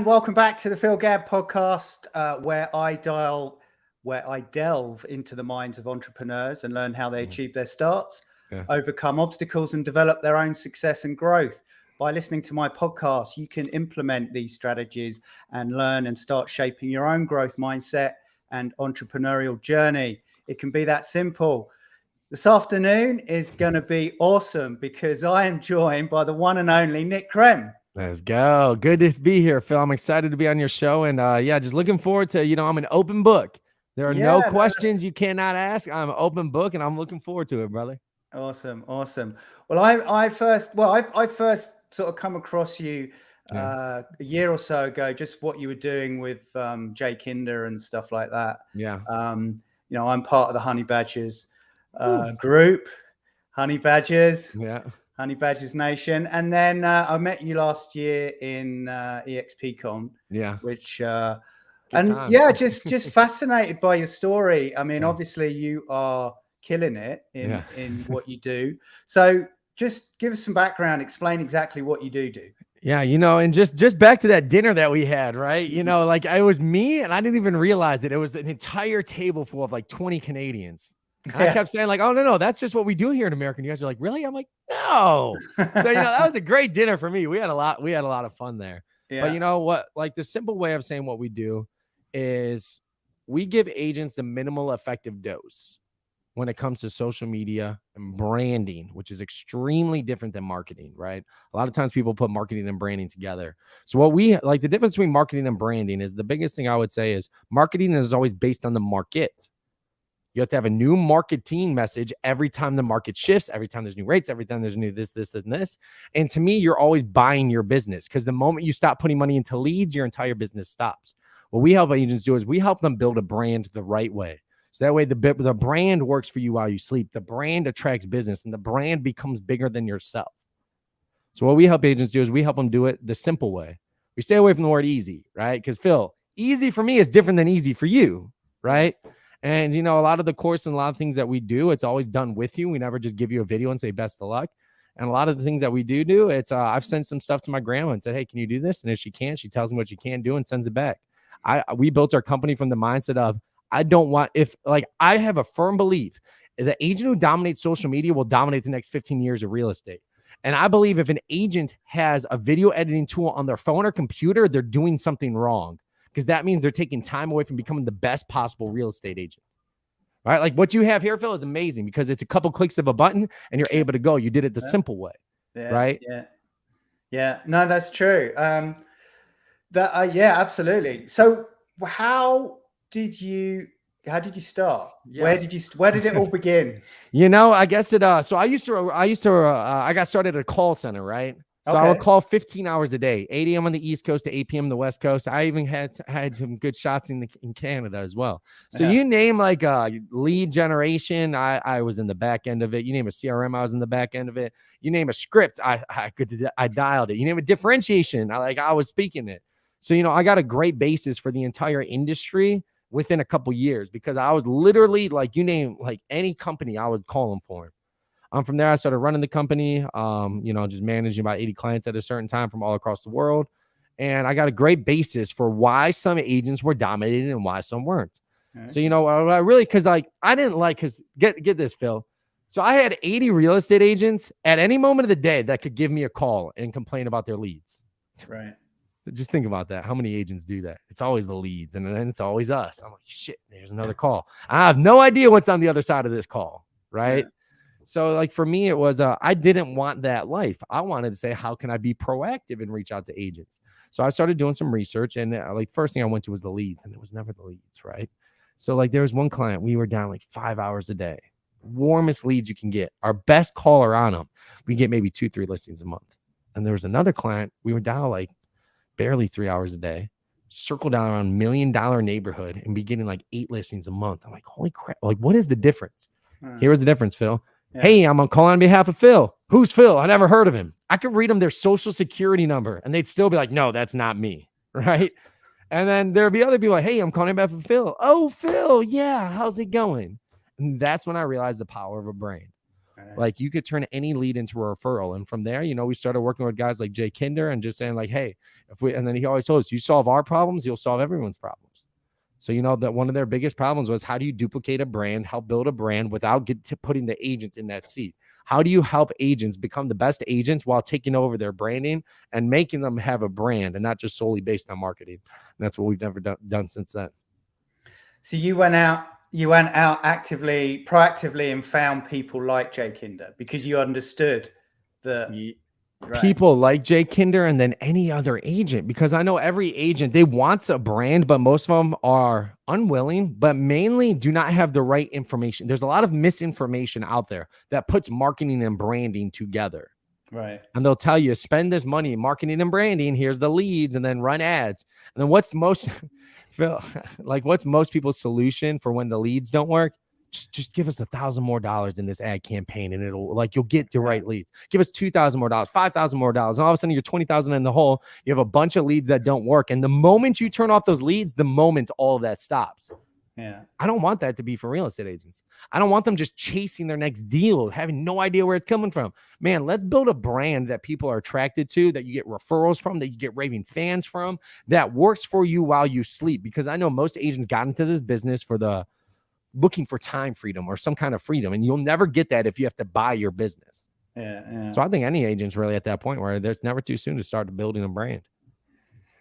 and welcome back to the Phil Gadd podcast, where I delve into the minds of entrepreneurs and learn how they achieve their starts, overcome obstacles, and develop their own success and growth. By listening to my podcast, you can implement these strategies and learn and start shaping your own growth mindset and entrepreneurial journey. It can be that simple. This afternoon is going to be awesome because I am joined by the one and only Nick Krem. Let's go. Good to be here, Phil. I'm excited to be on your show. And just looking forward to, I'm an open book. There are no questions you cannot ask. I'm an open book and I'm looking forward to it, brother. Awesome. Well, I first sort of come across you a year or so ago, just what you were doing with Jay Kinder and stuff like that. Yeah. I'm part of the Honey Badgers group, Honey Badgers. Yeah. Honey Badgers Nation. And then I met you last year in EXPCon. Yeah. Which just fascinated by your story. I mean, obviously you are killing it in what you do. So just give us some background, explain exactly what you do. Yeah, and just back to that dinner that we had, right? Like it was me and I didn't even realize it. It was an entire table full of like 20 Canadians. And I kept saying like, oh, no, that's just what we do here in America. And you guys are like, really? I'm like, no. So, that was a great dinner for me. We had a lot of fun there. Yeah. But you know what? Like the simple way of saying what we do is we give agents the minimal effective dose when it comes to social media and branding, which is extremely different than marketing, right? A lot of times people put marketing and branding together. So what we like, the difference between marketing and branding is the biggest thing I would say is marketing is always based on the market. You have to have a new marketing message every time the market shifts, every time there's new rates, every time there's new this, and this. And to me, you're always buying your business because the moment you stop putting money into leads, your entire business stops. What we help agents do is we help them build a brand the right way. So that way the brand works for you while you sleep. The brand attracts business and the brand becomes bigger than yourself. So what we help agents do is we help them do it the simple way. We stay away from the word easy, right? Because Phil, easy for me is different than easy for you, right? And, a lot of the course and a lot of things that we do, it's always done with you. We never just give you a video and say best of luck. And a lot of the things that we do, it's I've sent some stuff to my grandma and said, hey, can you do this? And if she can, she tells me what she can do and sends it back. We built our company from the mindset of I have a firm belief the agent who dominates social media will dominate the next 15 years of real estate. And I believe if an agent has a video editing tool on their phone or computer, they're doing something wrong. Because that means they're taking time away from becoming the best possible real estate agent. All right, like what you have here, Phil, is amazing because it's a couple clicks of a button and you're able to go. You did it the simple way, right? Yeah. No, that's true. Absolutely. So how did you start? Yeah. Where did it all begin? I guess so I got started at a call center, right? So I would call 15 hours a day, 8 a.m. on the East Coast to 8 p.m. on the West Coast. I even had some good shots in Canada as well. So you name like lead generation, I was in the back end of it. You name a CRM, I was in the back end of it. You name a script, I dialed it. You name a differentiation, I was speaking it. So I got a great basis for the entire industry within a couple years because I was literally like, you name like any company, I was calling for. From there, I started running the company, just managing about 80 clients at a certain time from all across the world. And I got a great basis for why some agents were dominated and why some weren't. Okay. So, get this, Phil. So I had 80 real estate agents at any moment of the day that could give me a call and complain about their leads. Right. Just think about that. How many agents do that? It's always the leads. And then it's always us. I'm like, shit, there's another call. I have no idea what's on the other side of this call. Right. Yeah. So like for me, it was, I didn't want that life. I wanted to say, how can I be proactive and reach out to agents? So I started doing some research and first thing I went to was the leads and it was never the leads. Right. So there was one client, we were down 5 hours a day, warmest leads you can get. Our best caller on them, we get maybe 2-3 listings a month. And there was another client, we were down barely 3 hours a day, circle down around $1 million neighborhood and be getting 8 listings a month. I'm like, holy crap. What is the difference? Here was the difference, Phil. Yeah. Hey, I'm calling on behalf of Phil. Who's Phil? I never heard of him. I could read them their social security number and they'd still be like, no, that's not me. Right. And then there'd be other people like, hey, I'm calling on behalf of Phil. Oh, Phil. Yeah. How's it going? And that's when I realized the power of a brand. Like you could turn any lead into a referral. And from there, you know, we started working with guys like Jay Kinder and just saying like, hey, and then he always told us, you solve our problems, you'll solve everyone's problems. So, you know, that one of their biggest problems was how do you duplicate a brand, help build a brand without putting the agents in that seat? How do you help agents become the best agents while taking over their branding and making them have a brand and not just solely based on marketing? And that's what we've never done since then. So you went out actively, proactively, and found people like Jay Kinder because you understood the people like Jay Kinder and then any other agent, because I know every agent, they wants a brand, but most of them are unwilling, but mainly do not have the right information. There's a lot of misinformation out there that puts marketing and branding together. Right. And they'll tell you, spend this money in marketing and branding. Here's the leads, and then run ads. And then what's most people's solution for when the leads don't work? Just give us $1,000 more in this ad campaign, and it'll you'll get the right leads. Give us $2,000 more, $5,000 more, and all of a sudden you're 20,000 in the hole. You have a bunch of leads that don't work, and the moment you turn off those leads, the moment all of that stops. Yeah, I don't want that to be for real estate agents. I don't want them just chasing their next deal, having no idea where it's coming from. Man, let's build a brand that people are attracted to, that you get referrals from, that you get raving fans from, that works for you while you sleep. Because I know most agents got into this business for the looking for time freedom or some kind of freedom, and you'll never get that if you have to buy your business. Yeah. So I think any agent's really at that point where there's never too soon to start building a brand.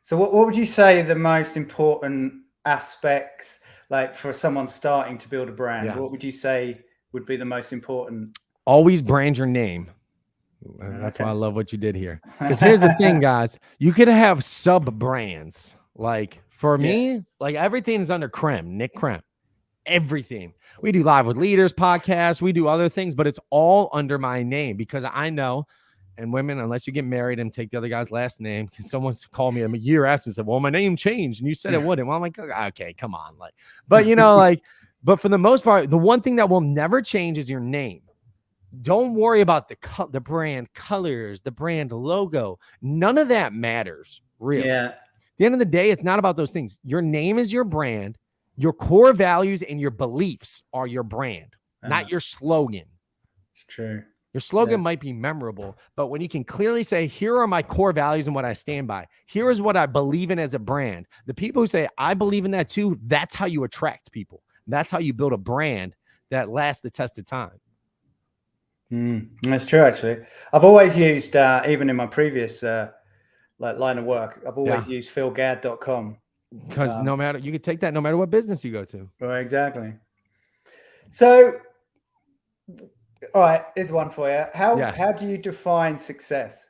So what would you say the most important aspects, like for someone starting to build a brand, what would you say would be the most important? Always brand your name. That's why I love what you did here. Because here's the thing, guys, you could have sub brands. Like for me, like everything is under Krem, Nick Krem. Everything. We do Live with Leaders podcast. We do other things, but it's all under my name because I know, and women, unless you get married and take the other guy's last name, can someone call me a year after and said, well, my name changed and you said it wouldn't. Well, I'm like, okay, come on. Like, but you know, like, but for the most part, the one thing that will never change is your name. Don't worry about the brand colors, the brand logo. None of that matters, really. Yeah. At the end of the day, it's not about those things. Your name is your brand. Your core values and your beliefs are your brand, not your slogan. It's true. Your slogan might be memorable, but when you can clearly say, here are my core values and what I stand by, here is what I believe in as a brand. The people who say, I believe in that too, that's how you attract people. That's how you build a brand that lasts the test of time. That's true, actually. I've always used, even in my previous line of work, I've always used philgadd.com. Because no matter, you can take that no matter what business you go to. Right, exactly. So, all right, here's one for you. How do you define success?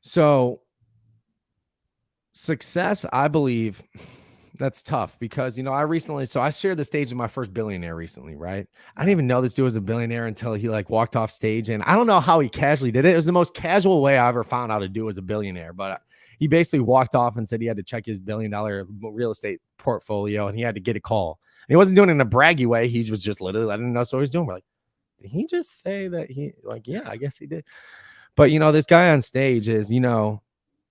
So, success, I believe, that's tough because, you know, I shared the stage with my first billionaire recently, right? I didn't even know this dude was a billionaire until he like walked off stage, and I don't know how he casually did it. It was the most casual way I ever found out to do as a billionaire, but he basically walked off and said he had to check his $1 billion real estate portfolio and he had to get a call. And he wasn't doing it in a braggy way. He was just literally letting us know what he's doing. We're like, did he just say that yeah, I guess he did. But, you know, this guy on stage is, you know,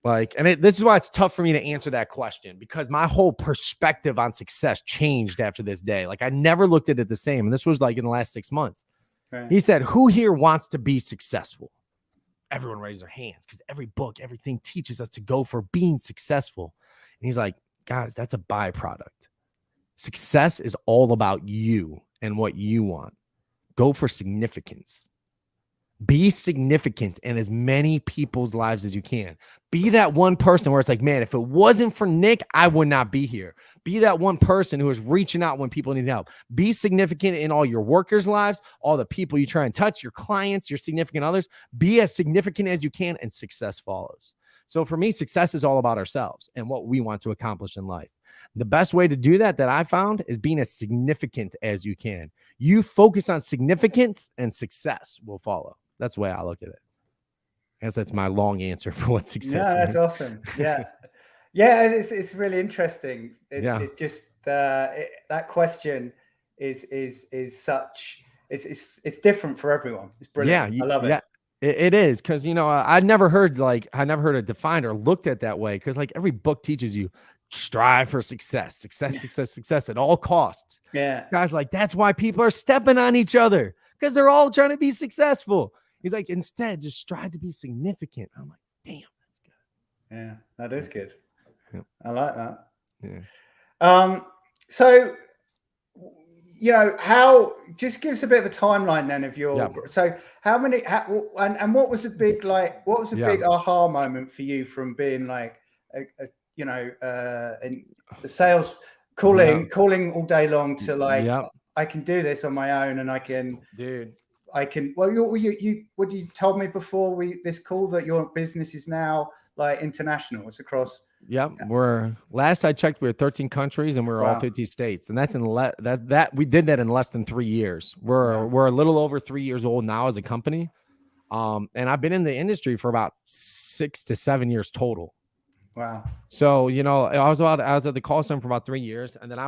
like, and this is why it's tough for me to answer that question because my whole perspective on success changed after this day. Like I never looked at it the same. And this was like in the last 6 months. Right. He said, who here wants to be successful? Everyone raised their hands because every book, everything teaches us to go for being successful. And he's like, guys, that's a byproduct. Success is all about you and what you want. Go for significance. Be significant in as many people's lives as you can. Be that one person where it's like, man, if it wasn't for Nick, I would not be here. Be that one person who is reaching out when people need help. Be significant in all your workers' lives, all the people you try and touch, your clients, your significant others. Be as significant as you can, and success follows. So for me, success is all about ourselves and what we want to accomplish in life. The best way to do that I found is being as significant as you can. You focus on significance and success will follow. That's the way I look at it. I guess that's my long answer for what success means. That's awesome. Yeah. Yeah, it's really interesting. It just that question is such it's different for everyone. It's brilliant. I love it. Yeah, it is because, you know, I never heard it defined or looked at that way because like every book teaches you strive for success at all costs. Yeah. Guys, like, that's why people are stepping on each other, because they're all trying to be successful. He's like, instead, just strive to be significant. I'm like, damn, that's good. Yeah, that is good. Yeah. I like that. Yeah. So, you know, just give us a bit of a timeline then of your, so how many, and what was the big, like, what was the big aha moment for you from being like, you know, in the sales, calling all day long to like, I can do this on my own, and I can, well, what you told me before this call, that your business is now like international. It's across. We're, last I checked, we were 13 countries, and we're all 50 states, and that's in that we did that in less than 3 years. We're a little over 3 years old now as a company, and I've been in the industry for about 6 to 7 years total. Wow. So, you know, I was at the call center for about 3 years, and then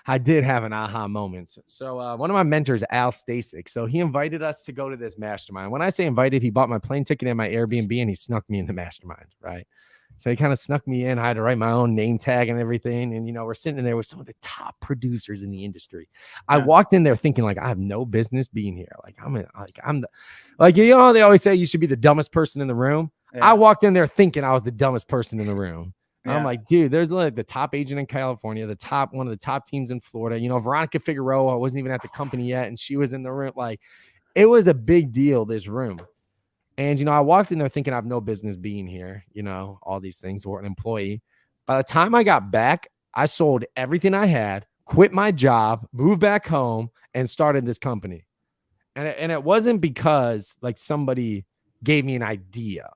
I did have an aha moment. So one of my mentors, Al Stasic, so he invited us to go to this mastermind. When I say invited, he bought my plane ticket and my Airbnb, and he snuck me in the mastermind, right? So he kind of snuck me in. I had to write my own name tag and everything. And, you know, we're sitting there with some of the top producers in the industry. I walked in there thinking, like, I have no business being here. Like, you know, they always say you should be the dumbest person in the room. I walked in there thinking I was the dumbest person in the room. I'm like, dude, there's like the top agent in California, one of the top teams in Florida. You know, Veronica Figueroa wasn't even at the company yet, and she was in the room. Like, it was a big deal, this room. And, you know, I walked in there thinking I have no business being here, you know, all these things, or an employee. By the time I got back, I sold everything I had, quit my job, moved back home, and started this company. And it wasn't because like somebody gave me an idea.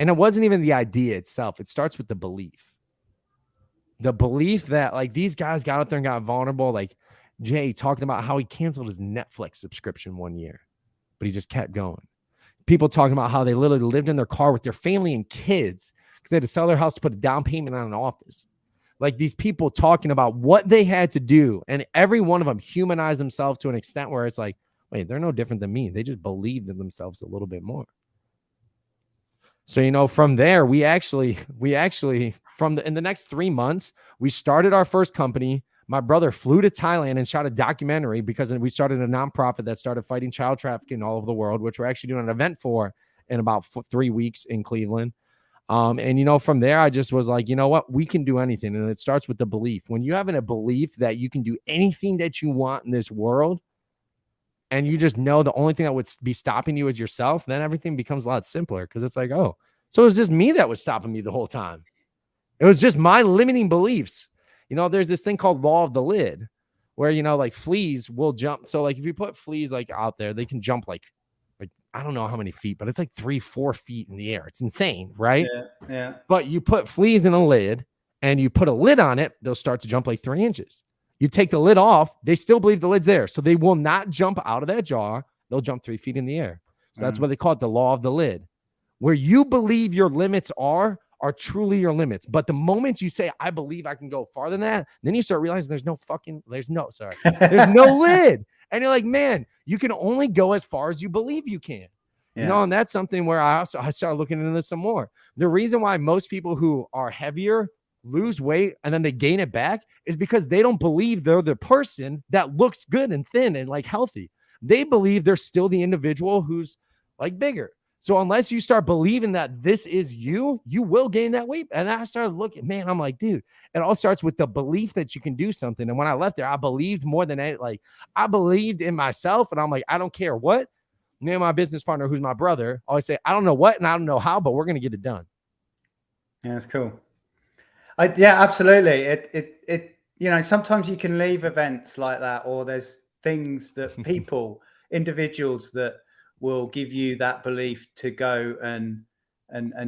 And it wasn't even the idea itself. It starts with the belief. The belief that, like, these guys got out there and got vulnerable. Like Jay talking about how he canceled his Netflix subscription one year, but he just kept going. People talking about how they literally lived in their car with their family and kids because they had to sell their house to put a down payment on an office. Like, these people talking about what they had to do, and every one of them humanized themselves to an extent where it's like, wait, they're no different than me. They just believed in themselves a little bit more. So, you know, from there, we actually in the next 3 months, we started our first company. My brother flew to Thailand and shot a documentary because we started a nonprofit that started fighting child trafficking all over the world, which we're actually doing an event for in about 3 weeks in Cleveland. And, you know, from there, I just was like, you know what, we can do anything. And it starts with the belief. When you have a belief that you can do anything that you want in this world, and you just know the only thing that would be stopping you is yourself, then everything becomes a lot simpler, because it's like, oh, so it was just me that was stopping me the whole time. It was just my limiting beliefs. You know, there's this thing called law of the lid where, you know, like, fleas will jump. So like, if you put fleas like out there, they can jump like I don't know how many feet, but it's like 3-4 feet in the air. It's insane, right? Yeah. But you put fleas in a lid and you put a lid on it, they'll start to jump like 3 inches. You take the lid off, they still believe the lid's there. So they will not jump out of that jar. They'll jump 3 feet in the air. So that's what they call it, the law of the lid. Where you believe your limits are truly your limits. But the moment you say, I believe I can go farther than that, then you start realizing there's no lid. And you're like, man, you can only go as far as you believe you can. You know, and that's something where I started looking into this some more. The reason why most people who are heavier lose weight and then they gain it back is because they don't believe they're the person that looks good and thin and like healthy. They believe they're still the individual who's like bigger. So unless you start believing that this is you, you will gain that weight. And I started looking, man, I'm like, dude, it all starts with the belief that you can do something. And when I left there, I believed more than anything. Like, I believed in myself, and I'm like, I don't care what. Me and my business partner, who's my brother, always say, I don't know what and I don't know how, but we're going to get it done. Yeah, that's cool. Yeah, absolutely. It you know, sometimes you can leave events like that, or there's things that people, individuals that will give you that belief to go and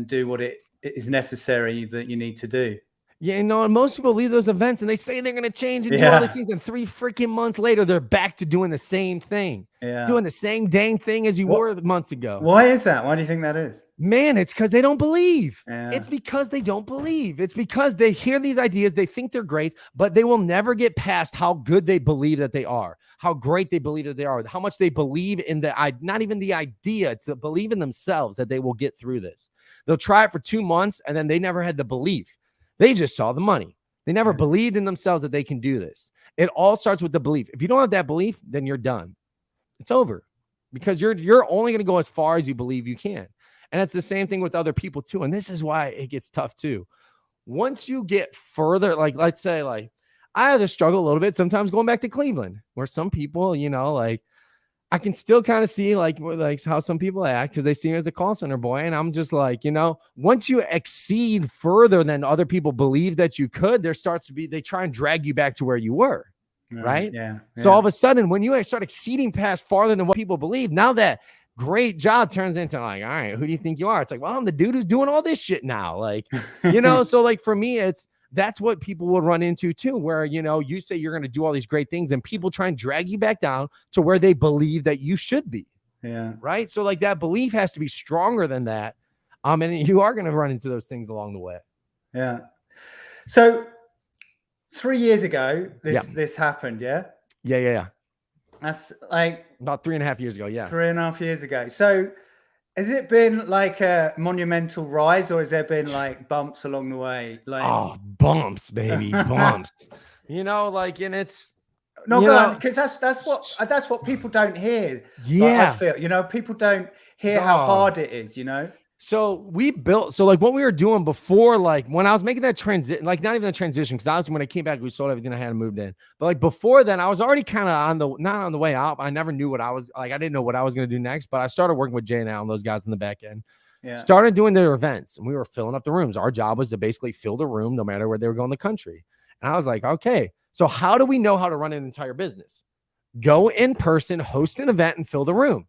do what it is necessary that you need to do. Yeah, you know, and most people leave those events and they say they're going to change and do all these things, and 3 freaking months later, they're back to doing the same thing. Doing the same dang thing as you were months ago. Why is that? Why do you think that is? Man, it's because they don't believe. It's because they don't believe. It's because they hear these ideas, they think they're great, but they will never get past how good they believe that they are, how great they believe that they are, how much they believe in not even the idea, it's the believe in themselves that they will get through this. They'll try it for 2 months and then they never had the belief. They just saw the money. They never believed in themselves that they can do this. It all starts with the belief. If you don't have that belief, then you're done. It's over, because you're only going to go as far as you believe you can. And it's the same thing with other people too. And this is why it gets tough too. Once you get further, like, let's say, like, I have to struggle a little bit sometimes going back to Cleveland, where some people, you know, like, I can still kind of see like how some people act because they see me as a call center boy. And I'm just like, you know, once you exceed further than other people believe that you could, there starts to be, they try and drag you back to where you were. Right. Yeah. So all of a sudden, when you start exceeding past farther than what people believe, now that great job turns into like, all right, who do you think you are? It's like, well, I'm the dude who's doing all this shit now. Like, you know, so like for me, that's what people will run into too, where, you know, you say you're going to do all these great things and people try and drag you back down to where they believe that you should be. Yeah. Right. So like that belief has to be stronger than that. And you are going to run into those things along the way. Yeah. So 3 years ago, this happened. Yeah. Yeah. That's like about 3.5 years ago. Yeah. 3.5 years ago. So has it been like a monumental rise, or has there been like bumps along the way? Like, oh, bumps, baby, bumps. You know, like, and it's because that's what people don't hear. Yeah, like, I feel, you know, people don't hear how hard it is. You know. So like what we were doing before, like when I was making that transition, like not even the transition, because I was, when I came back, we sold everything I had and moved in. But like before then, I was already kind of not on the way out. I never knew what I was like. I didn't know what I was going to do next, but I started working with Jay and Al and those guys in the back end. Yeah. Started doing their events, and we were filling up the rooms. Our job was to basically fill the room no matter where they were going in the country. And I was like, okay, so how do we know how to run an entire business? Go in person, host an event, and fill the room.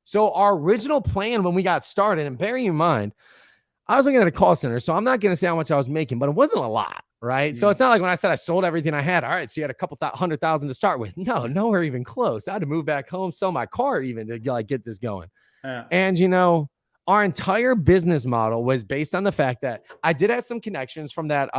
So our original plan when we got started, and bearing in mind, I was looking at a call center, so I'm not going to say how much I was making, but it wasn't a lot, right? So it's not like when I said I sold everything I had. All right, so you had a couple $100,000 to start with. No, nowhere even close. I had to move back home, sell my car even to like get this going. Yeah. And, you know, our entire business model was based on the fact that I did have some connections from that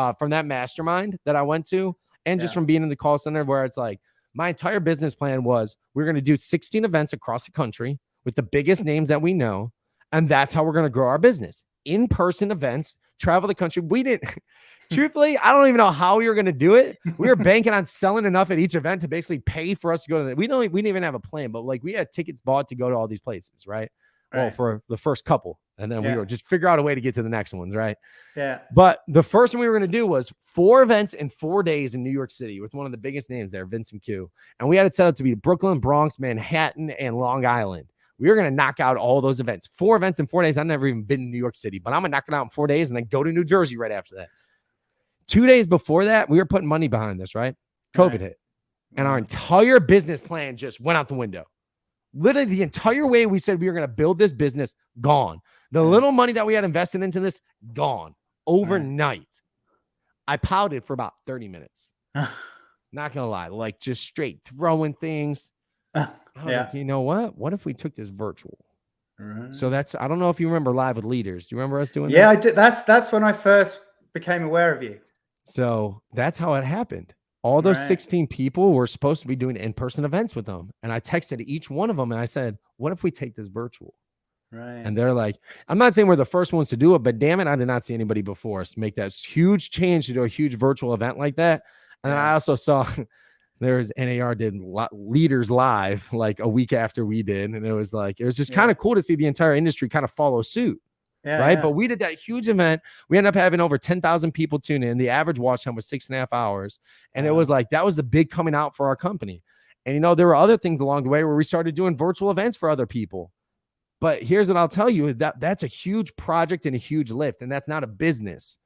mastermind that I went to, and just from being in the call center, where it's like my entire business plan was we're going to do 16 events across the country with the biggest names that we know. And that's how we're going to grow our business. In-person events, travel the country. We didn't, truthfully, I don't even know how we were going to do it. We were banking on selling enough at each event to basically pay for us to go to we didn't even have a plan, but like we had tickets bought to go to all these places, right? Well, for the first couple. And then we were just figure out a way to get to the next ones, right? Yeah. But the first one we were going to do was 4 events in 4 days in New York City with one of the biggest names there, Vincent Q. And we had it set up to be Brooklyn, Bronx, Manhattan, and Long Island. We were going to knock out all those events. 4 events in 4 days. I've never even been in New York City, but I'm going to knock it out in 4 days and then go to New Jersey right after that. 2 days before that, we were putting money behind this, right? COVID hit. And our entire business plan just went out the window. Literally the entire way we said we were going to build this business, gone. The little money that we had invested into this, gone. Overnight. I pouted for about 30 minutes. Not going to lie. Like just straight throwing things. I was like, you know what? What if we took this virtual? Right. So that's, I don't know if you remember Live with Leaders. Do you remember us doing that? Yeah, I did. That's when I first became aware of you. So that's how it happened. All those 16 people were supposed to be doing in-person events with them. And I texted each one of them and I said, what if we take this virtual? Right. And they're like, I'm not saying we're the first ones to do it, but damn it, I did not see anybody before us make that huge change to do a huge virtual event like that. And then I also saw there's NAR did Leaders Live like a week after we did. And it was just kind of cool to see the entire industry kind of follow suit. But we did that huge event. We ended up having over 10,000 people tune in. The average watch time was 6.5 hours. And it was like, that was the big coming out for our company. And, you know, there were other things along the way where we started doing virtual events for other people. But here's what I'll tell you, that's a huge project and a huge lift. And that's not a business,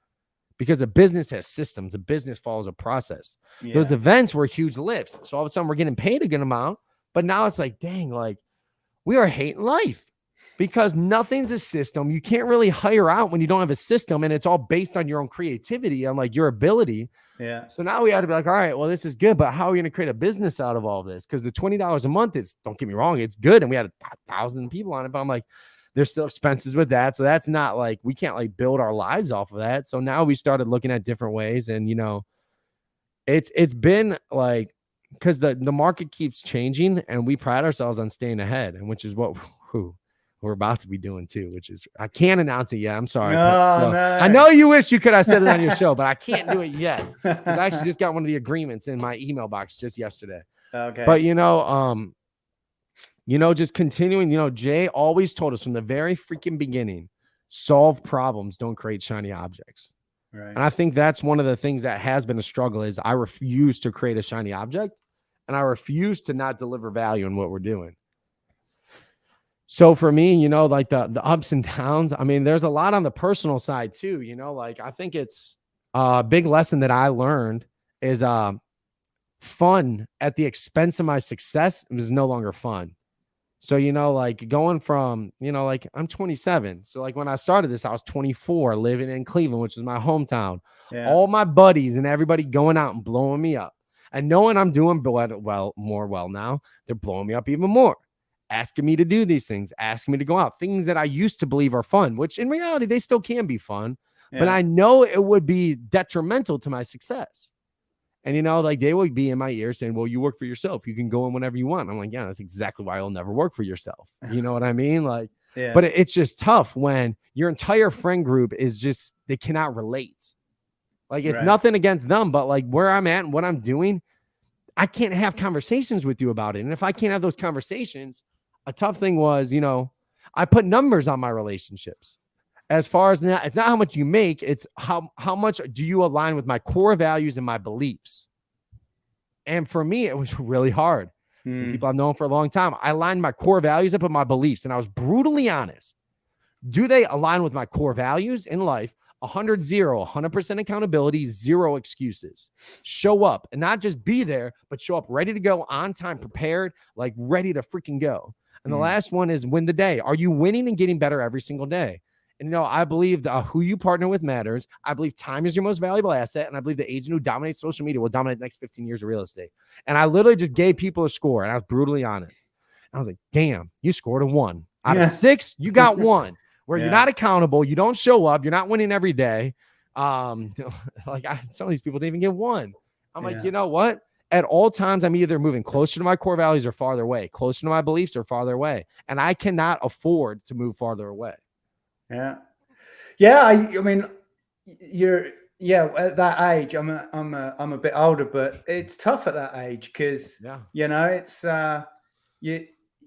because a business has systems. A business follows a process. Those events were huge lifts. So all of a sudden we're getting paid a good amount. But now it's like, dang, like we are hating life. Because nothing's a system. You can't really hire out when you don't have a system, and it's all based on your own creativity and like your ability. Yeah. So now we had to be like, all right, well, this is good, but how are we going to create a business out of all this? Because the $20 a month is, don't get me wrong, it's good. And we had 1,000 people on it, but I'm like, there's still expenses with that. So that's not like, we can't like build our lives off of that. So now we started looking at different ways, and, you know, it's been like, because the market keeps changing, and we pride ourselves on staying ahead, and which is what, we're about to be doing too, which is, I can't announce it yet. I'm sorry. No. I know you wish you could have said it on your show, but I can't do it yet because I actually just got one of the agreements in my email box just yesterday. Okay. But just continuing, Jay always told us from the very freaking beginning, solve problems, don't create shiny objects. Right. And I think that's one of the things that has been a struggle is I refuse to create a shiny object and I refuse to not deliver value in what we're doing. So for me, like the ups and downs, I mean, there's a lot on the personal side too, like I think it's a big lesson that I learned is fun at the expense of my success is no longer fun. So, like going from, like I'm 27. So like when I started this, I was 24 living in Cleveland, which is my hometown. Yeah. All my buddies and everybody going out and blowing me up and knowing I'm doing more well now, they're blowing me up even more. Asking me to do these things, asking me to go out, things that I used to believe are fun, which in reality, they still can be fun, but I know it would be detrimental to my success. And, like they would be in my ear saying, well, you work for yourself. You can go in whenever you want. I'm like, yeah, that's exactly why I'll never work for yourself. You know what I mean? Like, but it's just tough when your entire friend group is just, they cannot relate. Like it's nothing against them, but like where I'm at and what I'm doing, I can't have conversations with you about it. And if I can't have those conversations, a tough thing was, I put numbers on my relationships as far as now, it's not how much you make, it's how much do you align with my core values and my beliefs. And for me, it was really hard. Some people I've known for a long time, I aligned my core values up with my beliefs. And I was brutally honest. Do they align with my core values in life? 100% accountability, 0 excuses. Show up and not just be there, but show up ready to go, on time, prepared, like ready to freaking go. And the last one is win the day. Are you winning and getting better every single day? And, I believe who you partner with matters. I believe time is your most valuable asset. And I believe the agent who dominates social media will dominate the next 15 years of real estate. And I literally just gave people a score and I was brutally honest. And I was like, damn, you scored a 1 out of 6. You got 1 where you're not accountable. You don't show up. You're not winning every day. Some of these people didn't even get 1. I'm like, you know what? At all times, I'm either moving closer to my core values or farther away, closer to my beliefs or farther away. And I cannot afford to move farther away. Yeah. Yeah. I mean, at that age, I'm a bit older, but it's tough at that age because, it's,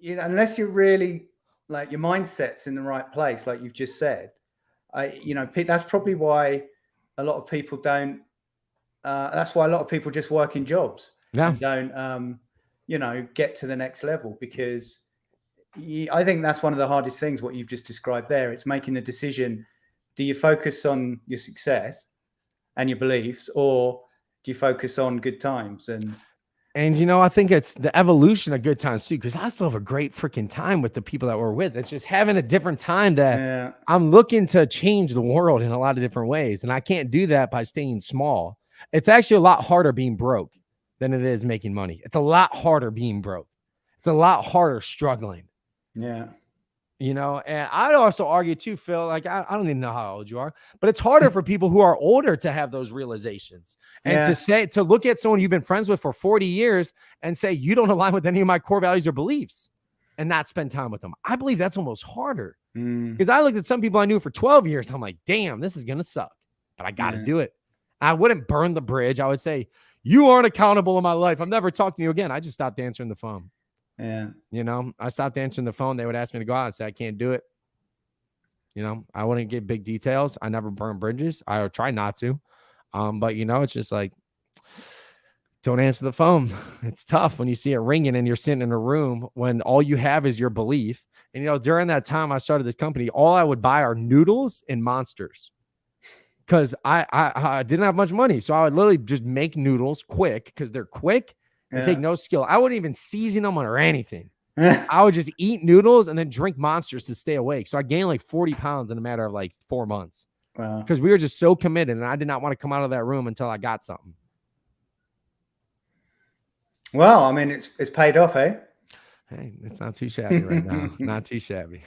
unless you're really like your mindset's in the right place, like you've just said, that's probably why a lot of people don't, that's why a lot of people just work in jobs and don't, get to the next level because I think that's one of the hardest things, what you've just described there. It's making the decision. Do you focus on your success and your beliefs, or do you focus on good times? And I think it's the evolution of good times too, because I still have a great freaking time with the people that we're with. It's just having a different time that I'm looking to change the world in a lot of different ways. And I can't do that by staying small. It's actually a lot harder being broke than it is making money. It's a lot harder being broke. It's a lot harder struggling. Yeah. And I'd also argue too, Phil, like, I don't even know how old you are, but it's harder for people who are older to have those realizations and to look at someone you've been friends with for 40 years and say, you don't align with any of my core values or beliefs and not spend time with them. I believe that's almost harder because I looked at some people I knew for 12 years. I'm like, damn, this is going to suck, but I got to do it. I wouldn't burn the bridge. I would say, you aren't accountable in my life. I'm never talking to you again. I just stopped answering the phone. Yeah. I stopped answering the phone. They would ask me to go out and say, I can't do it. I wouldn't give big details. I never burn bridges. I would try not to. But it's just like, don't answer the phone. It's tough when you see it ringing and you're sitting in a room when all you have is your belief. And, during that time I started this company, all I would buy are noodles and Monsters because I didn't have much money. So I would literally just make noodles quick because they're quick. They take no skill. I wouldn't even season them or anything. I would just eat noodles and then drink Monsters to stay awake. So I gained like 40 pounds in a matter of like 4 months. Wow. Because we were just so committed and I did not want to come out of that room until I got something. Well, I mean, it's paid off, eh? Hey, it's not too shabby right now. Not too shabby.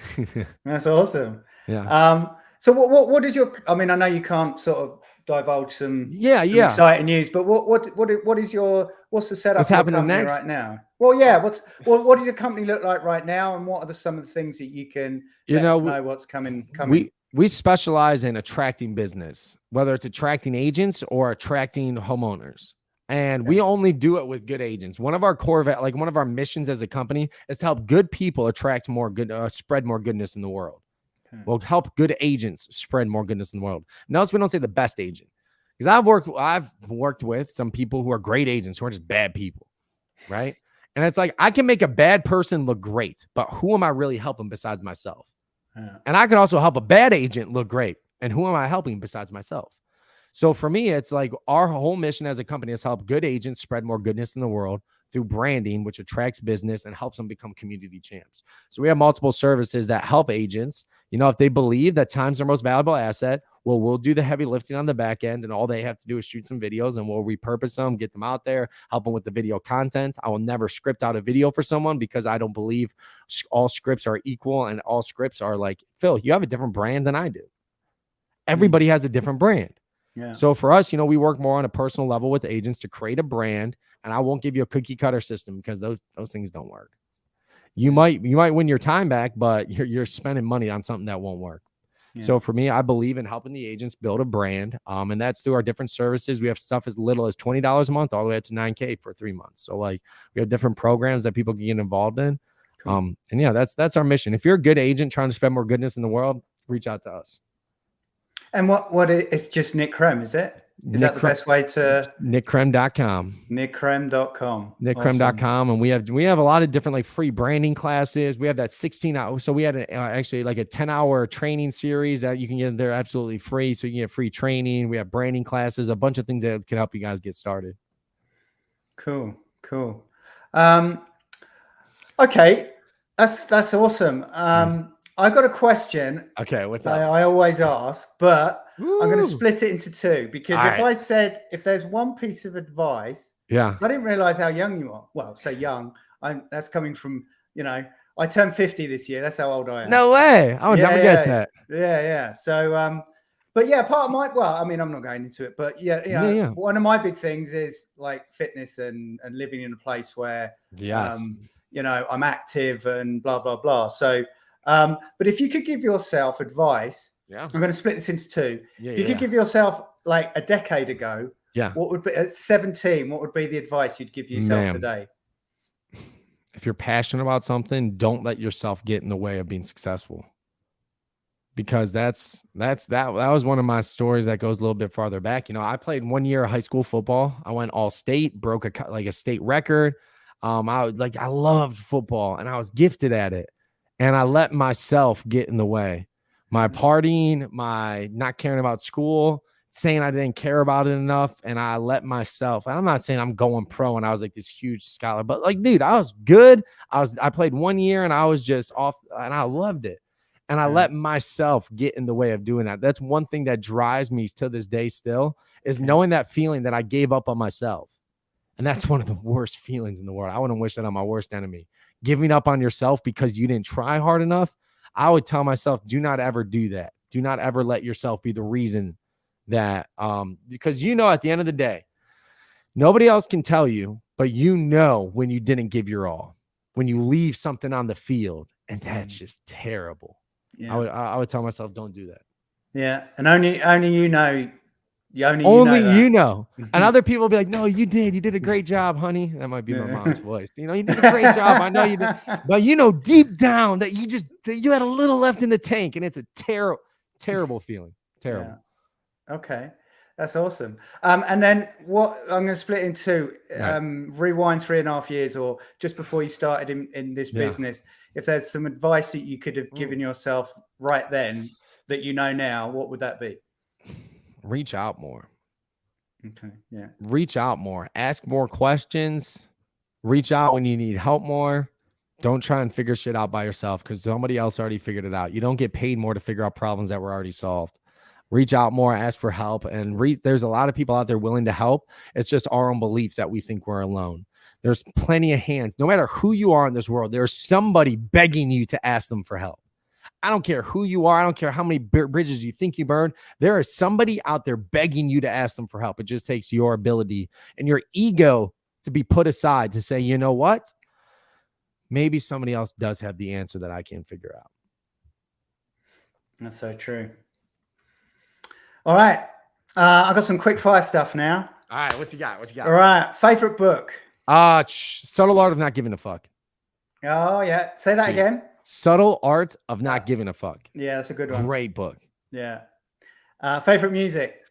That's awesome. Yeah. So what is your, I mean, I know you can't sort of divulge some exciting news, but what's the setup? What's happening next right now? Well, yeah. What does your company look like right now, and what are some of the things that you can let us know what's coming? We specialize in attracting business, whether it's attracting agents or attracting homeowners. And we only do it with good agents. One of our one of our missions as a company is to help good people attract more good, spread more goodness in the world. We'll help good agents spread more goodness in the world. Notice we don't say the best agent, because I've worked with some people who are great agents who are just bad people, right? And it's like, I can make a bad person look great, but who am I really helping besides myself? And I can also help a bad agent look great, and who am I helping besides myself? So for me, it's like our whole mission as a company is to help good agents spread more goodness in the world through branding, which attracts business and helps them become community champs. So we have multiple services that help agents. If they believe that time's their most valuable asset, well, we'll do the heavy lifting on the back end, and all they have to do is shoot some videos, and we'll repurpose them, get them out there, help them with the video content. I will never script out a video for someone, because I don't believe all scripts are equal, and all scripts are like, Phil, you have a different brand than I do. Everybody has a different brand. Yeah. So for us, we work more on a personal level with agents to create a brand, and I won't give you a cookie cutter system, because those things don't work. You might win your time back, but you're spending money on something that won't work. Yeah. So for me, I believe in helping the agents build a brand, and that's through our different services. We have stuff as little as $20 a month all the way up to $9K for 3 months. So like, we have different programs that people can get involved in. Cool. And yeah, that's our mission. If you're a good agent trying to spread more goodness in the world, reach out to us. And it's just Nick Krem, is it? Is that the best way to? NickKrem.com. NickKrem.com. NickKrem.com. Awesome. And we have a lot of different like free branding classes. We have that 16-hour. So we had actually like a 10-hour training series that you can get there absolutely free. So you can get free training. We have branding classes, a bunch of things that can help you guys get started. Cool. Okay. That's awesome. I got a question. Okay, what's up? I always ask, but I'm going to split it into two, because if there's one piece of advice, I didn't realize how young you are. Well, so young. That's coming from, I turned 50 this year. That's how old I am. No way. I would never guess that. Yeah. So, but yeah, part of I'm not going into it, but one of my big things is like fitness and living in a place where, I'm active and blah, blah, blah. So, but if you could give yourself advice, I'm going to split this into two. If you could give yourself like a decade ago, what would be at 17? What would be the advice you'd give yourself today? If you're passionate about something, don't let yourself get in the way of being successful. Because that was one of my stories that goes a little bit farther back. I played 1 year of high school football. I went all state, broke a state record. I loved football, and I was gifted at it. And I let myself get in the way. My partying, my not caring about school, saying I didn't care about it enough. And I let myself, and I'm not saying I'm going pro and I was like this huge scholar, but like, dude, I was good. I played 1 year and I was just off, and I loved it. And I let myself get in the way of doing that. That's one thing that drives me to this day still, is knowing that feeling that I gave up on myself. And that's one of the worst feelings in the world. I wouldn't wish that on my worst enemy. Giving up on yourself because you didn't try hard enough. I would tell myself, do not ever do that. Do not ever let yourself be the reason that, because at the end of the day, nobody else can tell you, but when you didn't give your all, when you leave something on the field, and that's just terrible. Yeah. I would tell myself, don't do that. Yeah. And only And other people will be like, no, you did a great job, honey. That might be my mom's voice. You did a great job. I know you did. But deep down that you had a little left in the tank, and it's a terrible feeling. Terrible. Yeah. Okay. That's awesome. And then what I'm going to split into rewind 3.5 years, or just before you started in this business. If there's some advice that you could have given yourself right then that now, what would that be? Reach out more. Okay. Yeah. Reach out more. Ask more questions. Reach out when you need help more. Don't try and figure shit out by yourself, because somebody else already figured it out. You don't get paid more to figure out problems that were already solved. Reach out more, ask for help, and there's a lot of people out there willing to help. It's just our own belief that we think we're alone. There's plenty of hands. No matter who you are in this world, there's somebody begging you to ask them for help. I don't care who you are. I don't care how many bridges you think you burned. There is somebody out there begging you to ask them for help. It just takes your ability and your ego to be put aside to say, you know what? maybe somebody else does have the answer that I can't figure out. That's so true. All right. I got some quick fire stuff now. All right. What you got? All right. Favorite book? Subtle Art of Not Giving a Fuck. Oh, yeah. Say that again. Subtle Art of Not Giving a Fuck. Yeah, that's a good one. Great book. Yeah. Favorite music?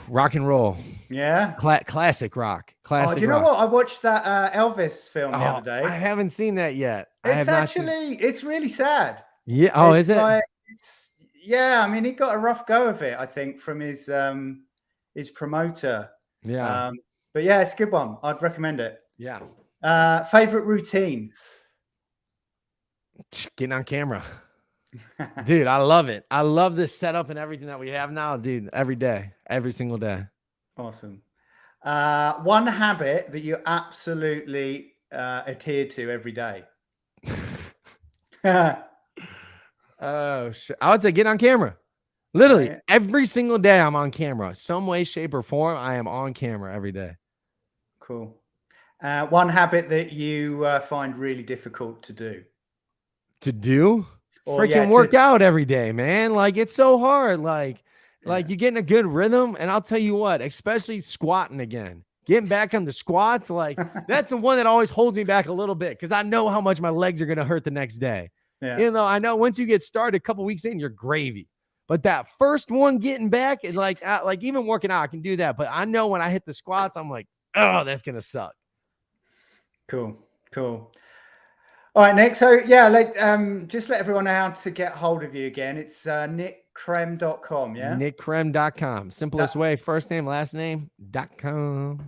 Rock and roll. Yeah. Classic rock. Classic. Do you know what? I watched that Elvis film the other day. I haven't seen that yet. It's really sad. Yeah. Oh, is it? Yeah. I mean, he got a rough go of it, I think, from his promoter. Yeah. But yeah, it's a good one. I'd recommend it. Yeah. Favorite routine? Getting on camera. Dude, I love it. I love this setup and everything that we have now, dude. Every day, every single day. Awesome. One habit that you absolutely adhere to every day? Oh shit! I would say get on camera. Literally every single day I'm on camera. Some way, shape, or form, I am on camera every day. Cool. One habit that you find really difficult to do? Freaking work out every day, man. Like, it's so hard. Like you're getting a good rhythm. And I'll tell you what, especially squatting again, getting back on the squats, like that's the one that always holds me back a little bit because I know how much my legs are going to hurt the next day. Yeah. You know, I know once you get started a couple weeks in, you're gravy. But that first one getting back, is like even working out, I can do that. But I know when I hit the squats, I'm like, oh, that's going to suck. Cool. All right, Nick. So yeah, just let everyone know how to get hold of you again. It's nickkrem.com. Yeah. nickkrem.com. Simplest way. First name, last name.com.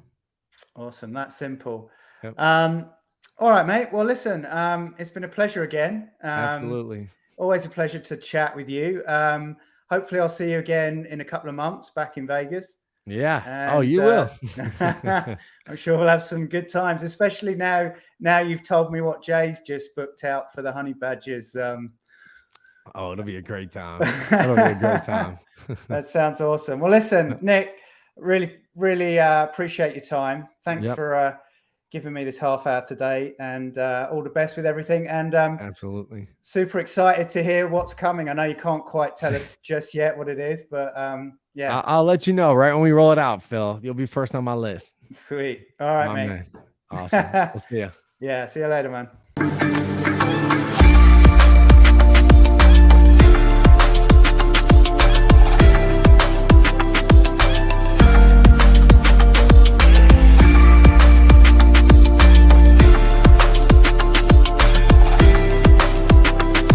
Awesome. That's simple. Yep. All right, mate. Well, listen, it's been a pleasure again. Absolutely. Always a pleasure to chat with you. Hopefully I'll see you again in a couple of months back in Vegas. Yeah. And, you will. I'm sure we'll have some good times, especially now you've told me what Jay's just booked out for the Honey Badgers. Oh, it'll be a great time. It'll be a great time. That sounds awesome. Well, listen, Nick, really appreciate your time. Thanks for giving me this half hour today, and all the best with everything. And absolutely super excited to hear what's coming. I know you can't quite tell us just yet what it is, but yeah, I'll let you know right when we roll it out, Phil. You'll be first on my list. Sweet. All right, mate. Man. Awesome. We'll see you. Yeah, see you later, man.